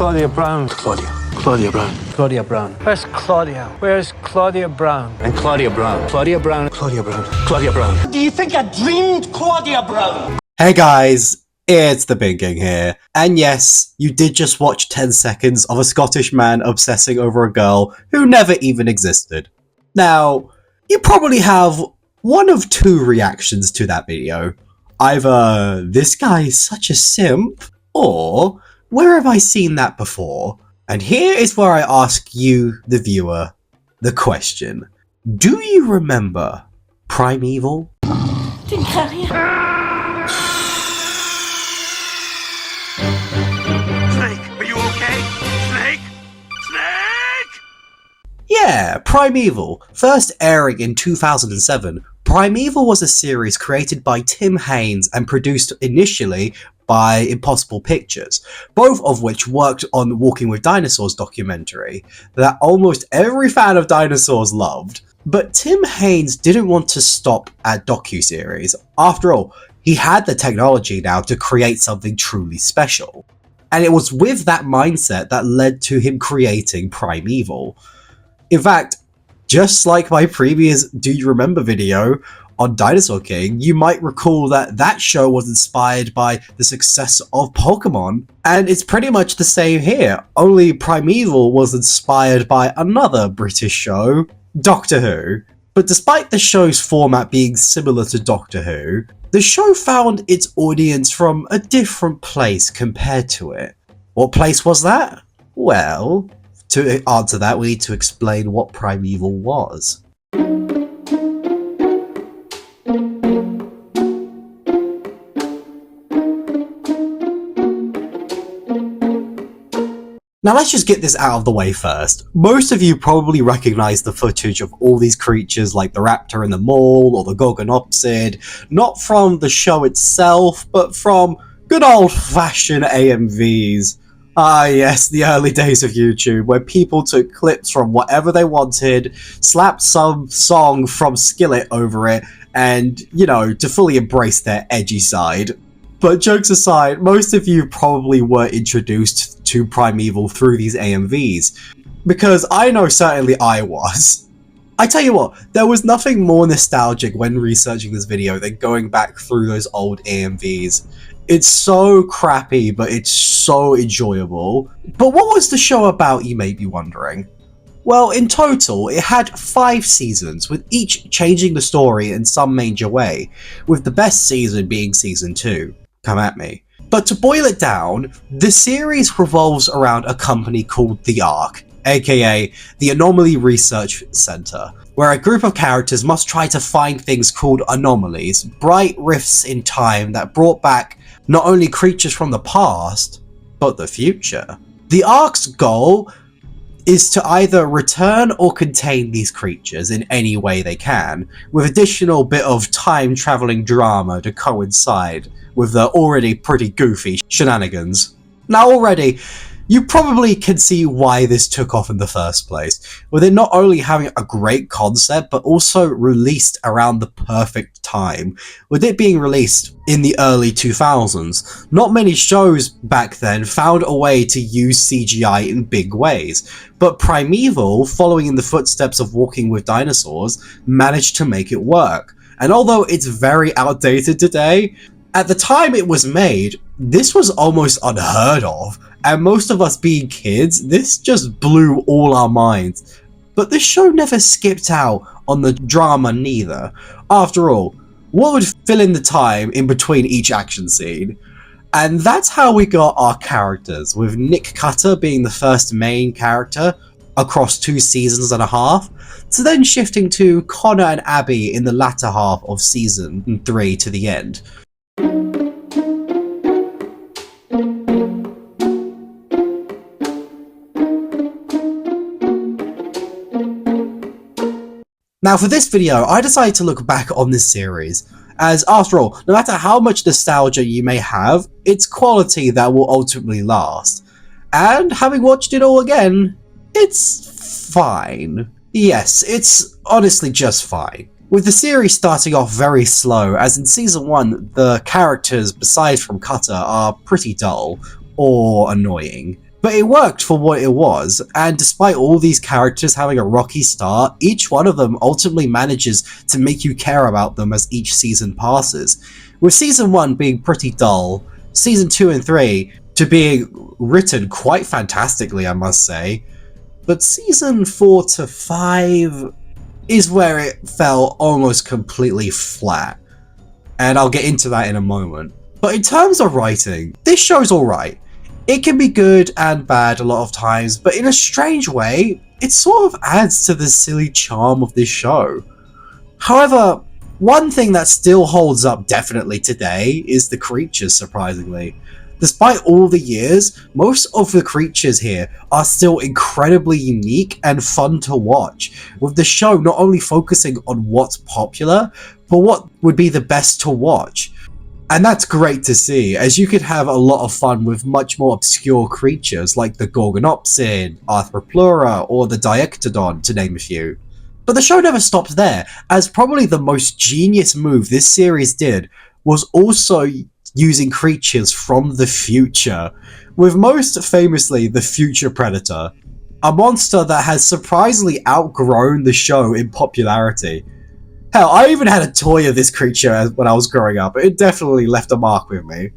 Claudia Brown? Claudia Brown. Claudia Brown. Where's Claudia? Where's Claudia Brown? And Claudia Brown. Claudia Brown. Claudia Brown. Claudia Brown. Do you think I dreamed Claudia Brown? Hey guys, it's the Big King here. And yes, you did just watch 10 seconds of a Scottish man obsessing over a girl who never even existed. Now, you probably have one of two reactions to that video. Either, this guy is such a simp, or, where have I seen that before? And here is where I ask you, the viewer, the question. Do you remember Primeval? Den crains rien. Snake, are you okay? Snake? Snake! Yeah, Primeval. First airing in 2007, Primeval was a series created by Tim Haynes and produced initially by Impossible Pictures, both of which worked on Walking with Dinosaurs documentary that almost every fan of dinosaurs loved. But Tim Haynes didn't want to stop at docuseries. After all, he had the technology now to create something truly special. And it was with that mindset that led to him creating Primeval. In fact, just like my previous Do You Remember video on Dinosaur King, you might recall that that show was inspired by the success of Pokemon, and it's pretty much the same here, only Primeval was inspired by another British show, Doctor Who. But despite the show's format being similar to Doctor Who, the show found its audience from a different place compared to it. What place was that? Well, to answer that, we need to explain what Primeval was. Now let's just get this out of the way first. Most of you probably recognize the footage of all these creatures like the raptor in the mall or the Gorgonopsid, not from the show itself, but from good old-fashioned AMVs. Ah yes, the early days of YouTube, where people took clips from whatever they wanted, slapped some song from Skillet over it, and, you know, to fully embrace their edgy side. But jokes aside, most of you probably were introduced to Primeval through these AMVs, because I know certainly I was. I tell you what, there was nothing more nostalgic when researching this video than going back through those old AMVs. It's so crappy, but it's so enjoyable. But what was the show about, you may be wondering? Well, in total, it had 5 seasons, with each changing the story in some major way, with the best season being season 2. Come at me. But to boil it down, the series revolves around a company called the Ark, aka the Anomaly Research Center, where a group of characters must try to find things called anomalies, bright rifts in time that brought back not only creatures from the past, but the future. The Ark's goal is to either return or contain these creatures in any way they can, with additional bit of time-traveling drama to coincide with the already pretty goofy shenanigans. Now already, you probably can see why this took off in the first place, with it not only having a great concept, but also released around the perfect time, with it being released in the early 2000s. Not many shows back then found a way to use CGI in big ways, but Primeval, following in the footsteps of Walking with Dinosaurs, managed to make it work. And although it's very outdated today, at the time it was made, this was almost unheard of, and most of us being kids, this just blew all our minds. But this show never skipped out on the drama neither. After all, what would fill in the time in between each action scene? And that's how we got our characters, with Nick Cutter being the first main character across 2 seasons and a half, to then shifting to Connor and Abby in the latter half of season 3 to the end. Now for this video, I decided to look back on this series, as after all, no matter how much nostalgia you may have, it's quality that will ultimately last. And having watched it all again, it's fine. Yes, it's honestly just fine. With the series starting off very slow, as in season 1, the characters, besides from Cutter, are pretty dull, or annoying. But it worked for what it was, and despite all these characters having a rocky start, each one of them ultimately manages to make you care about them as each season passes. With season 1 being pretty dull, season 2 and 3 to being written quite fantastically, I must say, but season 4 to 5 is where it fell almost completely flat, and I'll get into that in a moment. But in terms of writing, this show's alright. It can be good and bad a lot of times, but in a strange way, it sort of adds to the silly charm of this show. However, one thing that still holds up definitely today is the creatures, surprisingly. Despite all the years, most of the creatures here are still incredibly unique and fun to watch, with the show not only focusing on what's popular, but what would be the best to watch. And that's great to see, as you could have a lot of fun with much more obscure creatures like the Gorgonopsid, Arthropleura, or the Diectodon, to name a few. But the show never stopped there, as probably the most genius move this series did was also using creatures from the future, with most famously the Future Predator, a monster that has surprisingly outgrown the show in popularity. Hell, I even had a toy of this creature when I was growing up. It definitely left a mark with me.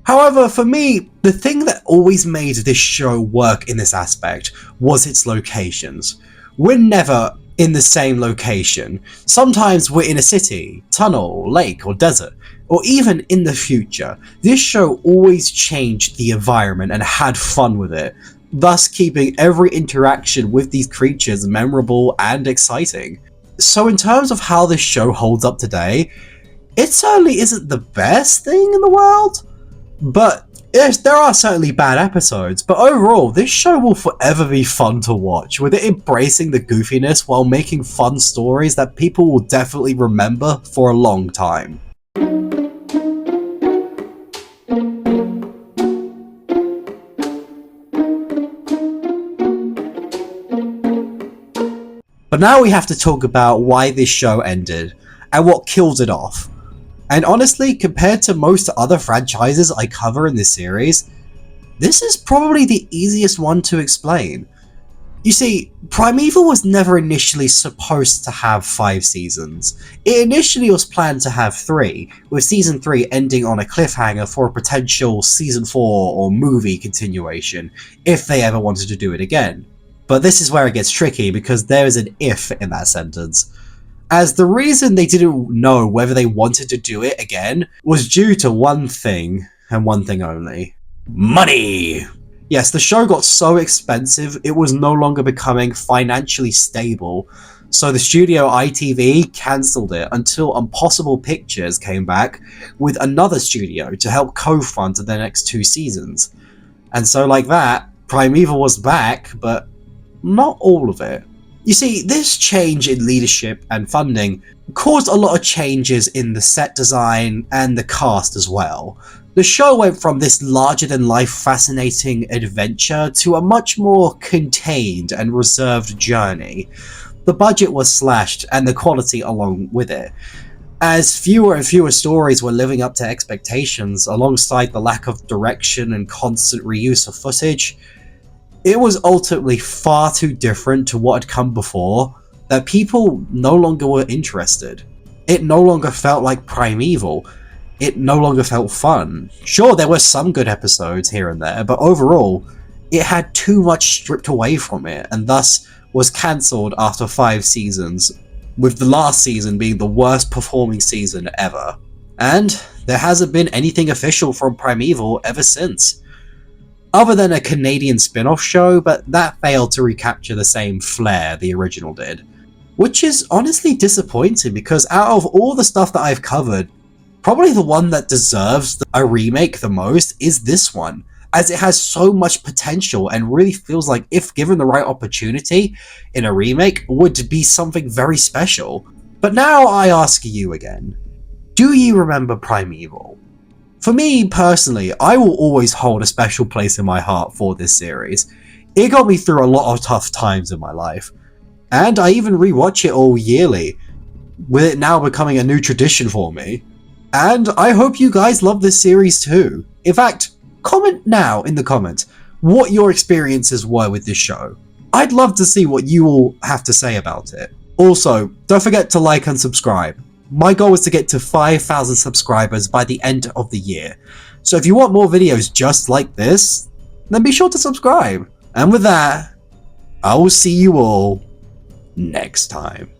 However, for me, the thing that always made this show work in this aspect was its locations. We're never in the same location. Sometimes we're in a city, tunnel, lake, or desert, or even in the future. This show always changed the environment and had fun with it, thus keeping every interaction with these creatures memorable and exciting. So in terms of how this show holds up today, it certainly isn't the best thing in the world, but yes, there are certainly bad episodes, but overall, this show will forever be fun to watch, with it embracing the goofiness while making fun stories that people will definitely remember for a long time. But now we have to talk about why this show ended, and what killed it off. And honestly, compared to most other franchises I cover in this series, this is probably the easiest one to explain. You see, Primeval was never initially supposed to have 5 seasons. It initially was planned to have 3, with season 3 ending on a cliffhanger for a potential season 4 or movie continuation, if they ever wanted to do it again. But this is where it gets tricky, because there is an if in that sentence, as the reason they didn't know whether they wanted to do it again was due to one thing, and one thing only: money! Yes, the show got so expensive it was no longer becoming financially stable, so the studio ITV cancelled it until Impossible Pictures came back with another studio to help co-fund the next 2 seasons. And so like that, Primeval was back, but not all of it. You see, this change in leadership and funding caused a lot of changes in the set design and the cast as well. The show went from this larger-than-life fascinating adventure to a much more contained and reserved journey. The budget was slashed, and the quality along with it. As fewer and fewer stories were living up to expectations, alongside the lack of direction and constant reuse of footage, it was ultimately far too different to what had come before, that people no longer were interested. It no longer felt like Primeval. It no longer felt fun. Sure, there were some good episodes here and there, but overall, it had too much stripped away from it, and thus was cancelled after 5 seasons, with the last season being the worst performing season ever. And there hasn't been anything official from Primeval ever since. Other than a Canadian spin-off show, but that failed to recapture the same flair the original did. Which is honestly disappointing, because out of all the stuff that I've covered, probably the one that deserves a remake the most is this one, as it has so much potential and really feels like, if given the right opportunity in a remake, would be something very special. But now I ask you again, do you remember Primeval? For me, personally, I will always hold a special place in my heart for this series. It got me through a lot of tough times in my life, and I even rewatch it all yearly, with it now becoming a new tradition for me. And I hope you guys love this series too. In fact, comment now in the comments, what your experiences were with this show. I'd love to see what you all have to say about it. Also, don't forget to like and subscribe. My goal is to get to 5,000 subscribers by the end of the year. So if you want more videos just like this, then be sure to subscribe. And with that, I will see you all next time.